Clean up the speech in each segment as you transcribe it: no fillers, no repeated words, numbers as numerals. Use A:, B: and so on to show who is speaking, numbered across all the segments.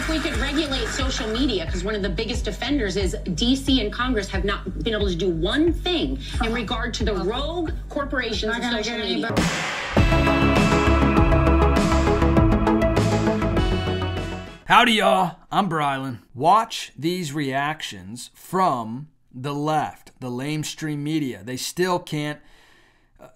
A: If we could regulate social media, because one of the biggest offenders is DC and Congress have not been able to do one thing in regard to the rogue corporations of social media.
B: Howdy, y'all. I'm Brylan. Watch these reactions from the left, the lamestream media. They still can't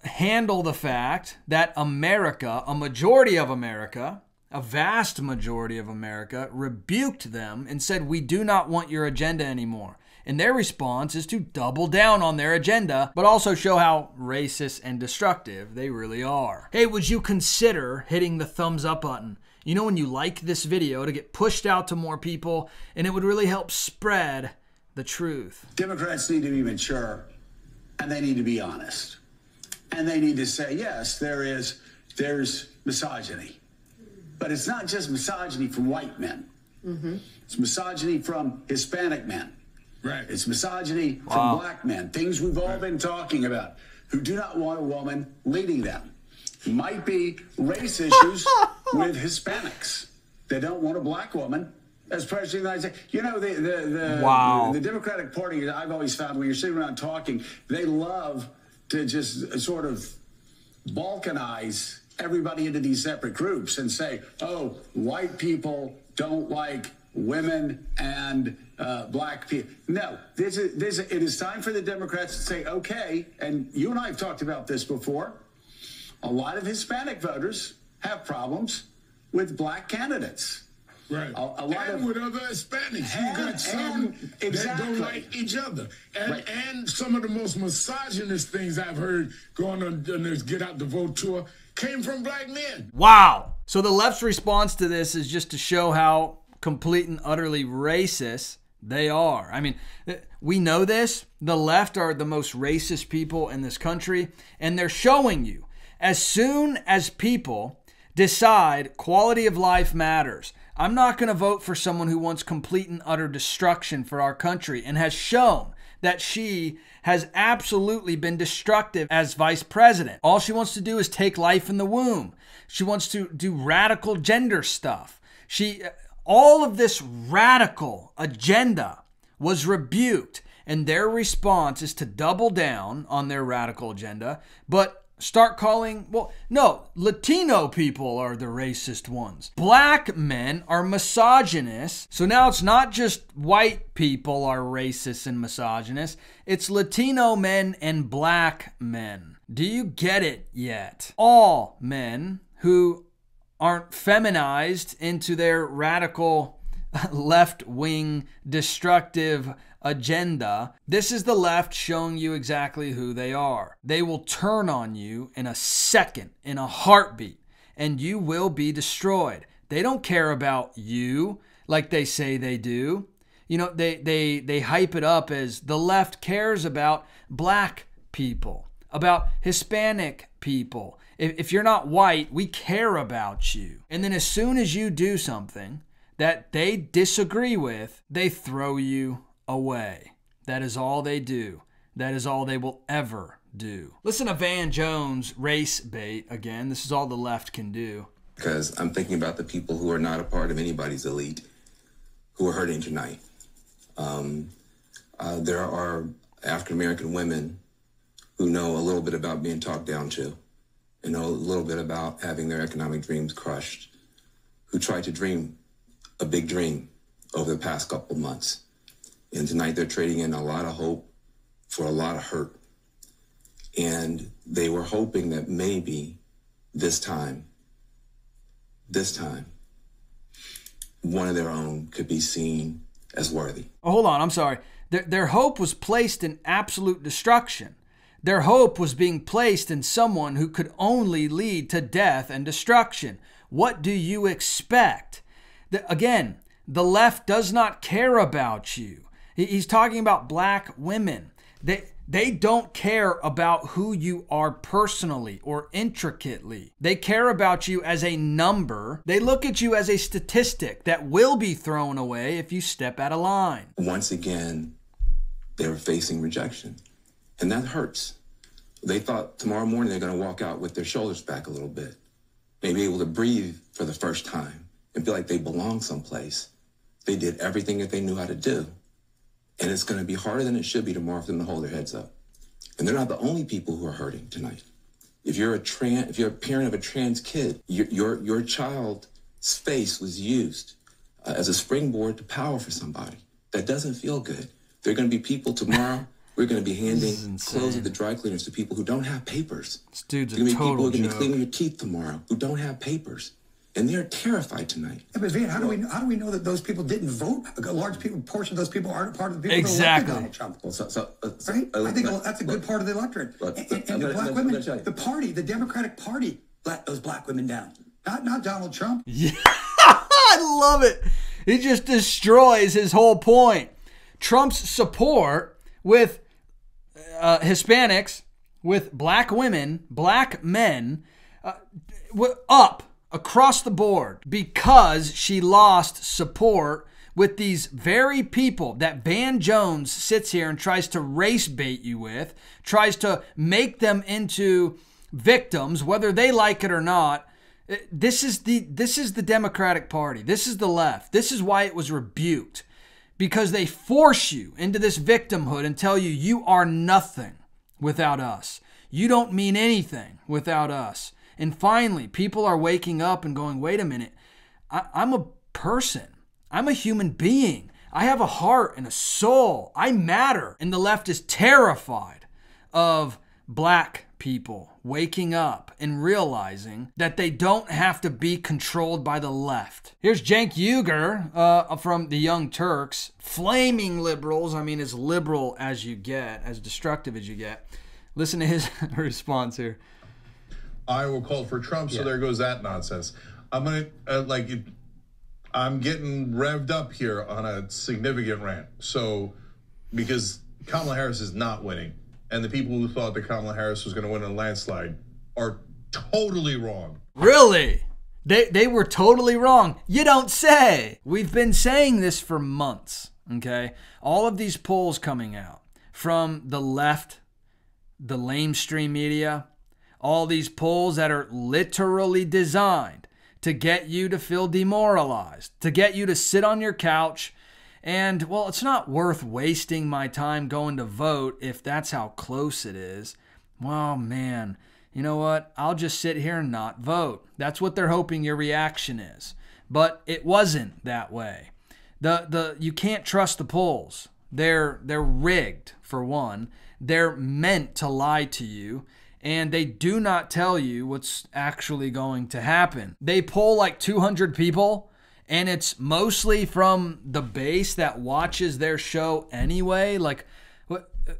B: handle the fact that America, a majority of America, a vast majority of America, rebuked them and said, we do not want your agenda anymore. And their response is to double down on their agenda, but also show how racist and destructive they really are. Hey, would you consider hitting the thumbs up button? You know, when you like this video, to get pushed out to more people, and it would really help spread the truth.
C: Democrats need to be mature, and they need to be honest. And they need to say, yes, there's misogyny. But it's not just misogyny from white men. Mm-hmm. It's misogyny from Hispanic men. Right. It's misogyny from black men. Things we've all been talking about, who do not want a woman leading them. Might be race issues with Hispanics. They don't want a black woman as president of the United States. You know, the Democratic Party, I've always found, when you're sitting around talking, they love to just sort of balkanize everybody into these separate groups and say, oh, white people don't like women and black people. No, it is time for the Democrats to say, okay, and you and I have talked about this before, a lot of Hispanic voters have problems with black candidates.
D: Right.
C: A lot
D: and
C: of,
D: with other Hispanics. You got some that don't like each other. And some of the most misogynist things I've heard going on this Get Out the Vote tour came from black men.
B: Wow. So the left's response to this is just to show how complete and utterly racist they are. I mean, we know this. The left are the most racist people in this country, and they're showing you. As soon as people decide quality of life matters, I'm not going to vote for someone who wants complete and utter destruction for our country and has shown that she has absolutely been destructive as vice president. All she wants to do is take life in the womb. She wants to do radical gender stuff. All of this radical agenda was rebuked, and their response is to double down on their radical agenda, but start calling, well, no, Latino people are the racist ones. Black men are misogynists. So now it's not just white people are racist and misogynist. It's Latino men and black men. Do you get it yet? All men who aren't feminized into their radical left-wing destructive agenda. This is the left showing you exactly who they are. They will turn on you in a second, in a heartbeat, and you will be destroyed. They don't care about you like they say they do. You know, they hype it up as the left cares about black people, about Hispanic people. If you're not white, we care about you. And then as soon as you do something that they disagree with, they throw you away. That is all they do. That is all they will ever do. Listen to Van Jones' race bait again. This is all the left can do.
E: Because I'm thinking about the people who are not a part of anybody's elite who are hurting tonight. There are African-American women who know a little bit about being talked down to and know a little bit about having their economic dreams crushed, who tried to dream a big dream over the past couple of months. And tonight they're trading in a lot of hope for a lot of hurt. And they were hoping that maybe this time, one of their own could be seen as worthy.
B: Oh, hold on, I'm sorry. Their hope was placed in absolute destruction. Their hope was being placed in someone who could only lead to death and destruction. What do you expect? Again, the left does not care about you. He's talking about black women. They don't care about who you are personally or intricately. They care about you as a number. They look at you as a statistic that will be thrown away if you step out of line.
E: Once again, they're facing rejection, and that hurts. They thought tomorrow morning they're going to walk out with their shoulders back a little bit, maybe able to breathe for the first time and feel like they belong someplace. They did everything that they knew how to do. And it's going to be harder than it should be tomorrow for them to hold their heads up. And they're not the only people who are hurting tonight. If you're a parent of a trans kid, your child's face was used as a springboard to power for somebody. That doesn't feel good. There are going to be people tomorrow. We're going to be handing clothes at the dry cleaners to people who don't have papers.
B: This dude's a
E: There's
B: total
E: going to be people who are going to
B: joke.
E: be cleaning your teeth tomorrow who don't have papers. And they're terrified tonight.
F: Yeah, but Van, how do we know that those people didn't vote? A large portion of those people aren't part of the people
B: Exactly.
F: that elected Donald Trump.
E: Well,
F: Right? I think that's a good part of the electorate. And the black women, the party, the Democratic Party, let those black women down. Not Donald Trump.
B: Yeah, I love it. He just destroys his whole point. Trump's support with Hispanics, with black women, black men, up across the board because she lost support with these very people that Van Jones sits here and tries to race bait you with, tries to make them into victims, whether they like it or not. This is the Democratic Party. This is the left. This is why it was rebuked, because they force you into this victimhood and tell you you are nothing without us. You don't mean anything without us. And finally, people are waking up and going, wait a minute, I'm a person. I'm a human being. I have a heart and a soul. I matter. And the left is terrified of black people waking up and realizing that they don't have to be controlled by the left. Here's Cenk Uygur from the Young Turks, flaming liberals. I mean, as liberal as you get, as destructive as you get. Listen to his response here.
G: Iowa called for Trump, so there goes that nonsense. I'm gonna I'm getting revved up here on a significant rant. So, because Kamala Harris is not winning, and the people who thought that Kamala Harris was going to win in a landslide are totally wrong.
B: Really? They were totally wrong. You don't say. We've been saying this for months, okay? All of these polls coming out from the left, the lamestream media, all these polls that are literally designed to get you to feel demoralized, to get you to sit on your couch and, well, it's not worth wasting my time going to vote if that's how close it is. Well, man, you know what? I'll just sit here and not vote. That's what they're hoping your reaction is. But it wasn't that way. You can't trust the polls. They're rigged, for one. They're meant to lie to you. And they do not tell you what's actually going to happen. They poll like 200 people, and it's mostly from the base that watches their show anyway. Like,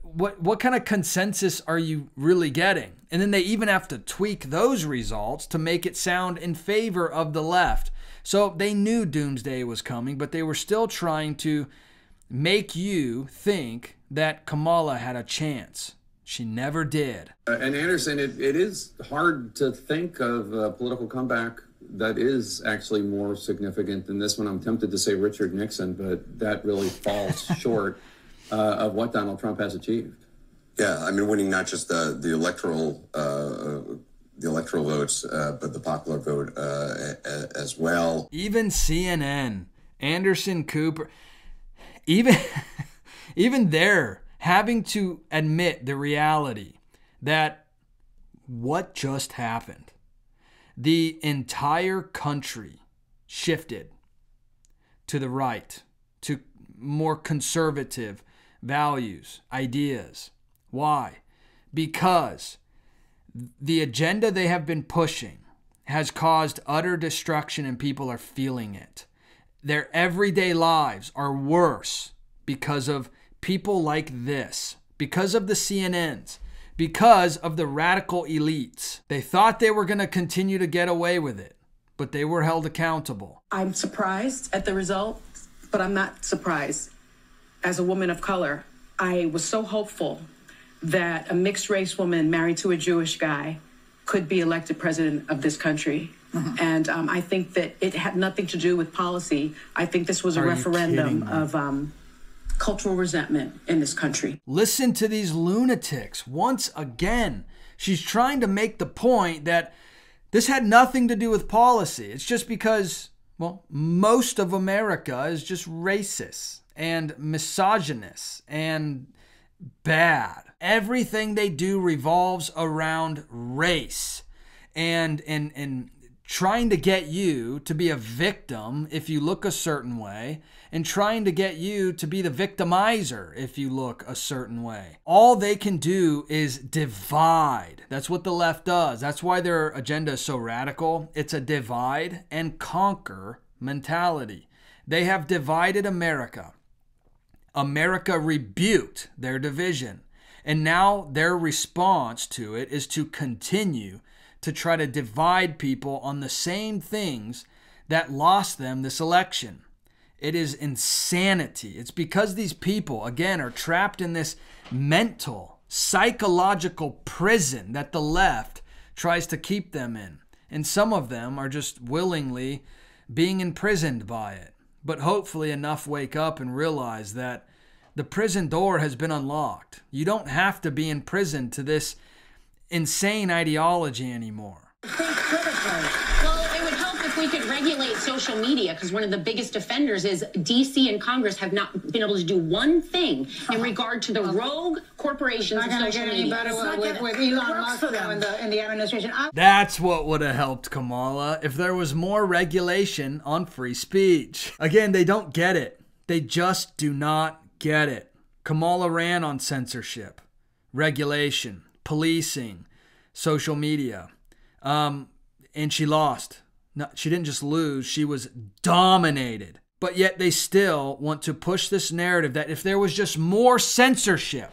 B: what kind of consensus are you really getting? And then they even have to tweak those results to make it sound in favor of the left. So they knew doomsday was coming, but they were still trying to make you think that Kamala had a chance. She never did.
H: And Anderson, it is hard to think of a political comeback that is actually more significant than this one. I'm tempted to say Richard Nixon, but that really falls short of what Donald Trump has achieved.
E: Yeah, I mean, winning not just the electoral votes, but the popular vote as well.
B: Even CNN, Anderson Cooper, even they're having to admit the reality that what just happened. The entire country shifted to the right, to more conservative values, ideas. Why? Because the agenda they have been pushing has caused utter destruction and people are feeling it. Their everyday lives are worse because of people like this, because of the CNNs, because of the radical elites. They thought they were going to continue to get away with it, but they were held accountable.
I: I'm surprised at the result, but I'm not surprised. As a woman of color, I was so hopeful that a mixed race woman married to a Jewish guy could be elected president of this country. Mm-hmm. And I think that it had nothing to do with policy. I think this was a referendum of cultural resentment in this country.
B: Listen to these lunatics. Once again, she's trying to make the point that this had nothing to do with policy. It's just because Well, most of America is just racist and misogynist and bad. Everything they do revolves around race and trying to get you to be a victim if you look a certain way, and trying to get you to be the victimizer if you look a certain way. All they can do is divide. That's what the left does. That's why their agenda is so radical. It's a divide and conquer mentality. They have divided America. America rebuked their division. And now their response to it is to continue to try to divide people on the same things that lost them this election. It is insanity. It's because these people, again, are trapped in this mental, psychological prison that the left tries to keep them in. And some of them are just willingly being imprisoned by it. But hopefully enough wake up and realize that the prison door has been unlocked. You don't have to be imprisoned to this insane ideology anymore.
A: Think critically. Well, it would help if we could regulate social media, because one of the biggest offenders is DC and Congress have not been able to do one thing in regard to the rogue corporations of social media.
J: It's not going to get any better with Elon Musk in the administration.
B: That's what would have helped Kamala if there was more regulation on free speech. Again, they don't get it. They just do not get it. Kamala ran on censorship, regulation, policing, social media, and she lost. No, she didn't just lose, she was dominated. But yet they still want to push this narrative that if there was just more censorship,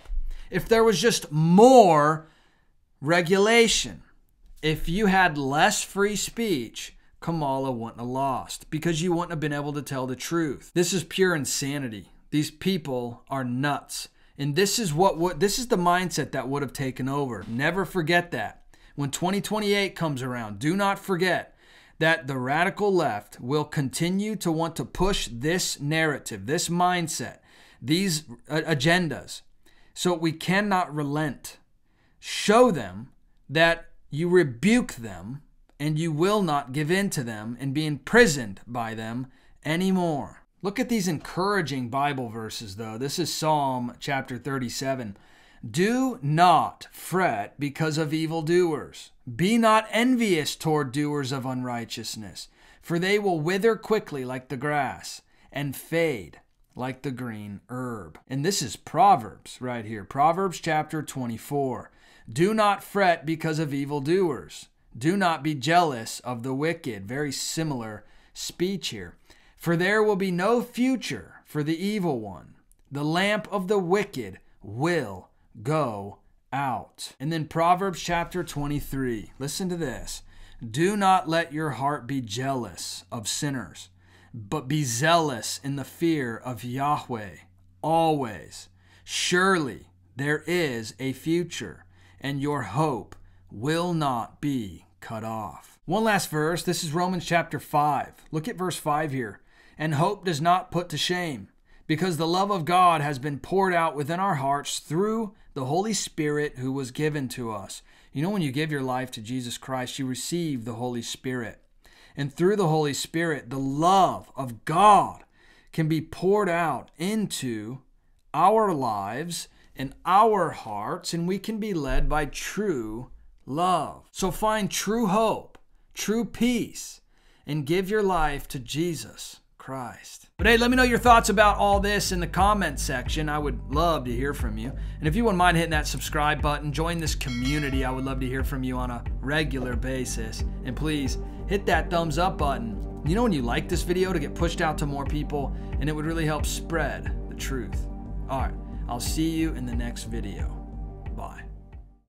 B: if there was just more regulation, if you had less free speech, Kamala wouldn't have lost because you wouldn't have been able to tell the truth. This is pure insanity. These people are nuts. And this is this is the mindset that would have taken over. Never forget that. When 2028 comes around, do not forget that the radical left will continue to want to push this narrative, this mindset, these agendas. So we cannot relent. Show them that you rebuke them and you will not give in to them and be imprisoned by them anymore. Look at these encouraging Bible verses, though. This is Psalm chapter 37. Do not fret because of evildoers. Be not envious toward doers of unrighteousness, for they will wither quickly like the grass and fade like the green herb. And this is Proverbs right here. Proverbs chapter 24. Do not fret because of evildoers. Do not be jealous of the wicked. Very similar speech here. For there will be no future for the evil one. The lamp of the wicked will go out. And then Proverbs chapter 23. Listen to this. Do not let your heart be jealous of sinners, but be zealous in the fear of Yahweh always. Surely there is a future, and your hope will not be cut off. One last verse. This is Romans chapter 5. Look at verse 5 here. And hope does not put to shame, because the love of God has been poured out within our hearts through the Holy Spirit who was given to us. You know, when you give your life to Jesus Christ, you receive the Holy Spirit. And through the Holy Spirit, the love of God can be poured out into our lives and our hearts, and we can be led by true love. So find true hope, true peace, and give your life to Jesus Christ. But hey, let me know your thoughts about all this in the comment section. I would love to hear from you. And if you wouldn't mind hitting that subscribe button, join this community. I would love to hear from you on a regular basis. And please hit that thumbs up button. You know when you like this video to get pushed out to more people, and it would really help spread the truth. All right, I'll see you in the next video. Bye.